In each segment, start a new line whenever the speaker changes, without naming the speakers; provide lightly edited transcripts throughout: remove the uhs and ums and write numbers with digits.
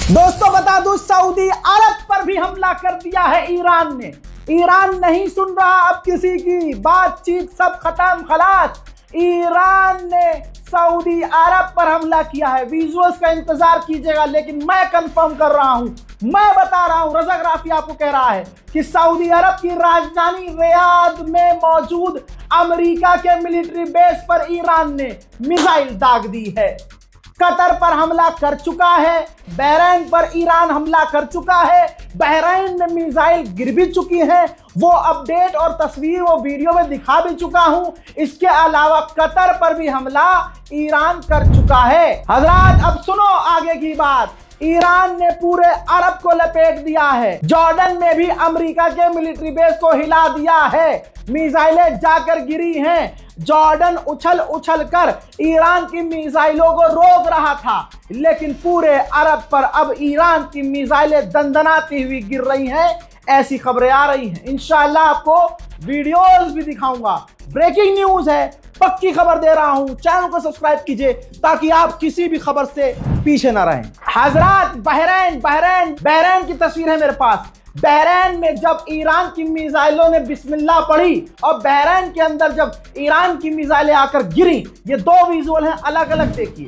दोस्तों बता दूं, सऊदी अरब पर भी हमला कर दिया है ईरान ने। ईरान नहीं सुन रहा अब किसी की बातचीत, सब खत्म खलास। ईरान ने सऊदी अरब पर हमला किया है। विजुअल्स का इंतजार कीजिएगा, लेकिन मैं कंफर्म कर रहा हूं, मैं बता रहा हूं, रज़ा ग्राफी आपको कह रहा है कि सऊदी अरब की राजधानी रियाद में मौजूद अमेरिका के मिलिट्री बेस पर ईरान ने मिसाइल दाग दी है। कतर पर हमला कर चुका है, बहरीन पर ईरान हमला कर चुका है, बहरीन में मिसाइल गिर भी चुकी है। वो अपडेट और तस्वीर वो वीडियो में दिखा भी चुका हूं। इसके अलावा कतर पर भी हमला ईरान कर चुका है। हजरात अब सुनो आगे की बात। ईरान ने पूरे अरब को लपेट दिया है। जॉर्डन में भी अमेरिका के मिलिट्री बेस को हिला दिया है। मिसाइलें जाकर गिरी हैं। जॉर्डन उछल उछल कर ईरान की मिसाइलों को रोक रहा था, लेकिन पूरे अरब पर अब ईरान की मिसाइलें दंदनाती हुई गिर रही हैं। ऐसी खबरें आ रही हैं। इंशाअल्लाह आपको वीडियोस भी दिखाऊंगा। ब्रेकिंग न्यूज है, पक्की खबर दे रहा हूं। चैनल को सब्सक्राइब कीजिए ताकि आप किसी भी खबर से पीछे ना रहें। हजरात बहरीन की तस्वीर है मेरे पास। बहरीन में जब ईरान की मिसाइलों ने बिस्मिल्लाह पढ़ी और बहरीन के अंदर जब ईरान की मिसाइलें आकर गिरी, ये दो विजुअल हैं, अलग अलग देखिए।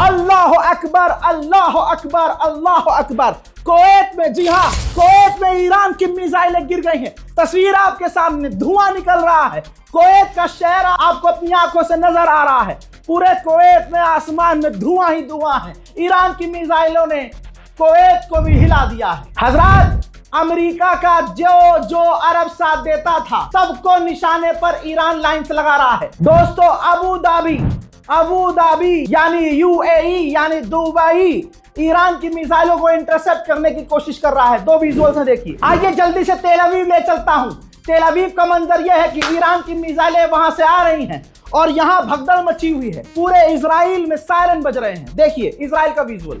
अल्लाह अकबर, अल्लाह अकबर, अल्लाह अकबर। कुवैत में, जी हाँ, कुवैत में ईरान की मिसाइलें गिर गई हैं। तस्वीर आपके सामने, धुआं निकल रहा है। कुवैत का शहर आपको अपनी आंखों से नजर आ रहा है। पूरे कुवैत में आसमान में धुआं ही धुआं है। ईरान की मिसाइलों ने कुवैत को भी हिला दिया है। हजरात, अमेरिका का जो अरब साथ देता था, सबको निशाने पर ईरान लाइन्स लगा रहा है। दोस्तों अबू धाबी यानी यूएई यानी दुबई ईरान की मिसाइलों को इंटरसेप्ट करने की कोशिश कर रहा है। दो विजुअल्स हैं, देखिए। आइए जल्दी से तेल अवीव ले चलता हूं। तेल अवीव का मंजर यह है कि ईरान की मिसाइलें वहां से आ रही हैं और यहां भगदड़ मची हुई है। पूरे इजराइल में सायरन बज रहे हैं। देखिए इजराइल का visual.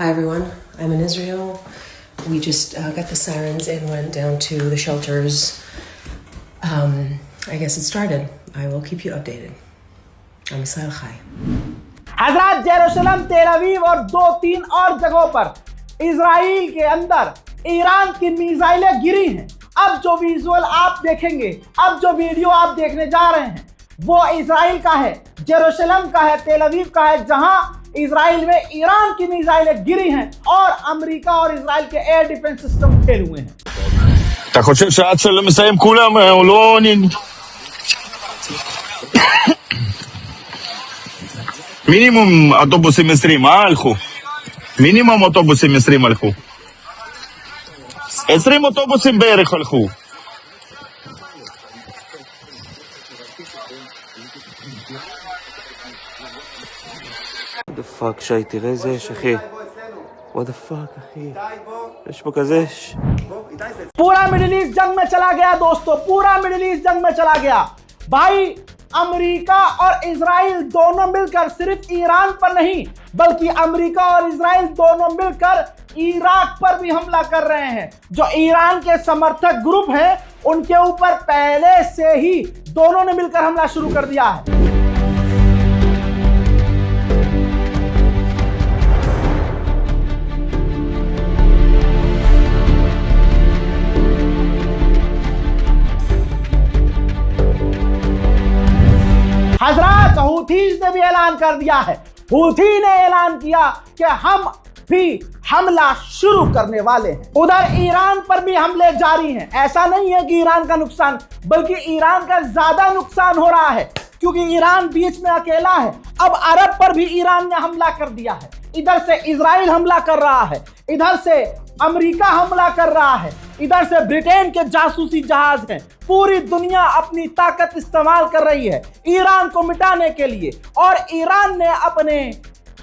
Hi everyone, I'm in Israel. We just got the sirens and went down to the shelters. I guess it started. I will keep you updated. I'm Israel Chai.
हजरात, Jerusalem, तेल अवीव और 2-3 और जगहों पर Israel के अंदर Iran की मिसाइलें गिरी हैं। अब जो विजुअल आप देखेंगे, अब जो वीडियो आप देखने जा रहे हैं, वो इजराइल का है, जेरूसलम का है, तेल अवीव का है, जहां इजराइल में ईरान की मिसाइलें गिरी हैं और अमेरिका और इजराइल के एयर डिफेंस सिस्टम फेल हुए हैं।
אתה חושב שעד שמסיים כולם הוא לא... מינימום אוטובוסים 20, הלכו? מינימום אוטובוסים 20 הלכו. 20 אוטובוסים בערך הלכו.
What the fuck, שי, תראה איזה יש, אחי. What the fuck, אחי. יש פה כזה...
पूरा मिडिल ईस्ट जंग में चला गया दोस्तों, पूरा मिडिल ईस्ट जंग में चला गया भाई। अमेरिका और इजराइल दोनों मिलकर सिर्फ ईरान पर नहीं बल्कि अमेरिका और इजराइल दोनों मिलकर इराक पर भी हमला कर रहे हैं। जो ईरान के समर्थक ग्रुप हैं उनके ऊपर पहले से ही दोनों ने मिलकर हमला शुरू कर दिया है। हजरत हूथीज ने भी ऐलान कर दिया है, हूथी ने ऐलान किया कि हम भी हमला शुरू करने वाले हैं। उधर ईरान पर भी हमले जारी हैं। ऐसा नहीं है कि ईरान का नुकसान, बल्कि ईरान का ज्यादा नुकसान हो रहा है क्योंकि ईरान बीच में अकेला है। अब अरब पर भी ईरान ने हमला कर दिया है। इधर से इजराइल हमला कर रहा है, इधर से अमेरिका हमला कर रहा है, इधर से ब्रिटेन के जासूसी जहाज हैं। पूरी दुनिया अपनी ताकत इस्तेमाल कर रही है ईरान को मिटाने के लिए और ईरान ने अपने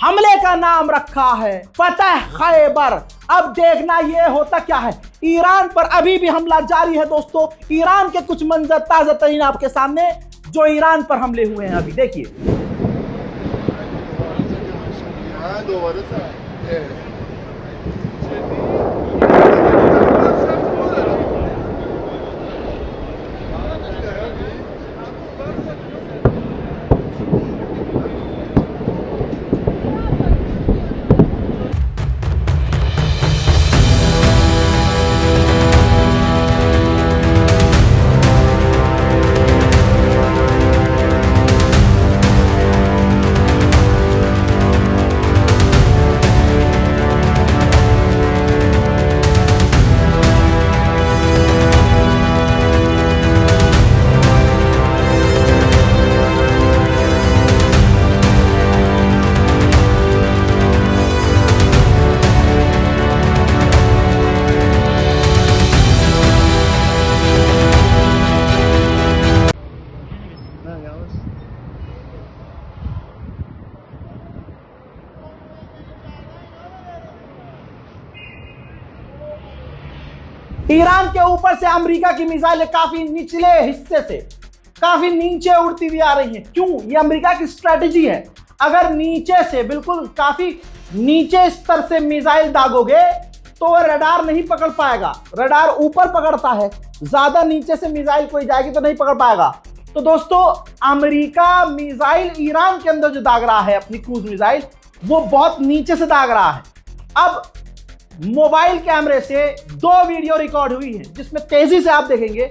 हमले का नाम रखा है फतह खैबर। अब देखना ये होता क्या है। ईरान पर अभी भी हमला जारी है दोस्तों। ईरान के कुछ मंजर ताजा तरीन आपके सामने जो ईरान पर हमले हुए हैं, अभी देखिए। ईरान के ऊपर से अमेरिका की मिसाइलें काफी निचले हिस्से से काफी नीचे उड़ती हुई आ रही हैं। क्यों? ये अमेरिका की स्ट्रेटेजी है। अगर नीचे से बिल्कुल काफी नीचे स्तर से मिसाइल दागोगे तो वह रडार नहीं पकड़ पाएगा। रडार ऊपर पकड़ता है, ज्यादा नीचे से मिसाइल कोई जाएगी तो नहीं पकड़ पाएगा। तो दोस्तों अमेरिका मिसाइल ईरान के अंदर जो दाग रहा है अपनी क्रूज मिसाइल, वो बहुत नीचे से दाग रहा है। अब मोबाइल कैमरे से 2 वीडियो रिकॉर्ड हुई है जिसमें तेजी से आप देखेंगे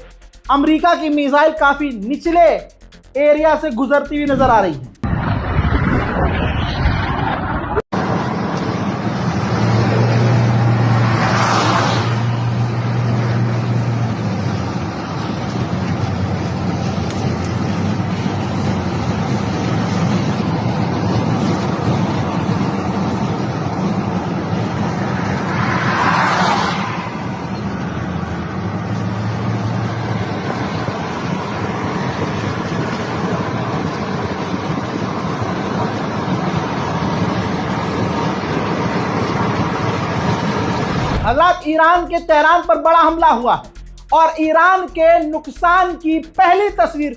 अमेरिका की मिसाइल काफी निचले एरिया से गुजरती हुई नजर आ रही है। हजरत ईरान के तेहरान पर बड़ा हमला हुआ है और ईरान के नुकसान की पहली तस्वीर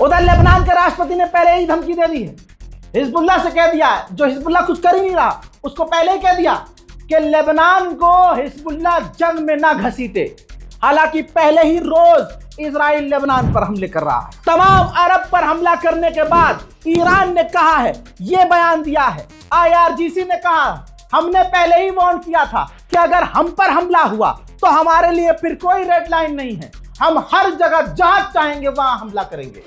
उधर लेबनान के राष्ट्रपति ने पहले ही धमकी दे दी है, हिजबुल्लाह से कह दिया है, जो हिजबुल्लाह कुछ कर ही नहीं रहा उसको पहले ही कह दिया कि लेबनान को हिजबुल्लाह जंग में ना घसीटे। हालांकि पहले ही रोज इजराइल लेबनान पर हमले कर रहा है। तमाम अरब पर हमला करने के बाद ईरान ने कहा है, यह बयान दिया है, IRGC ने कहा हमने पहले ही वार्न किया था कि अगर हम पर हमला हुआ तो हमारे लिए फिर कोई रेड लाइन नहीं है, हम हर जगह जहां चाहेंगे वहां हमला करेंगे।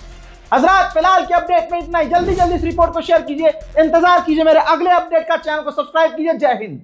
हजरात, फिलहाल के अपडेट में इतना ही। जल्दी जल्दी इस रिपोर्ट को शेयर कीजिए, इंतजार कीजिए मेरे अगले अपडेट का, चैनल को सब्सक्राइब कीजिए। जय हिंद।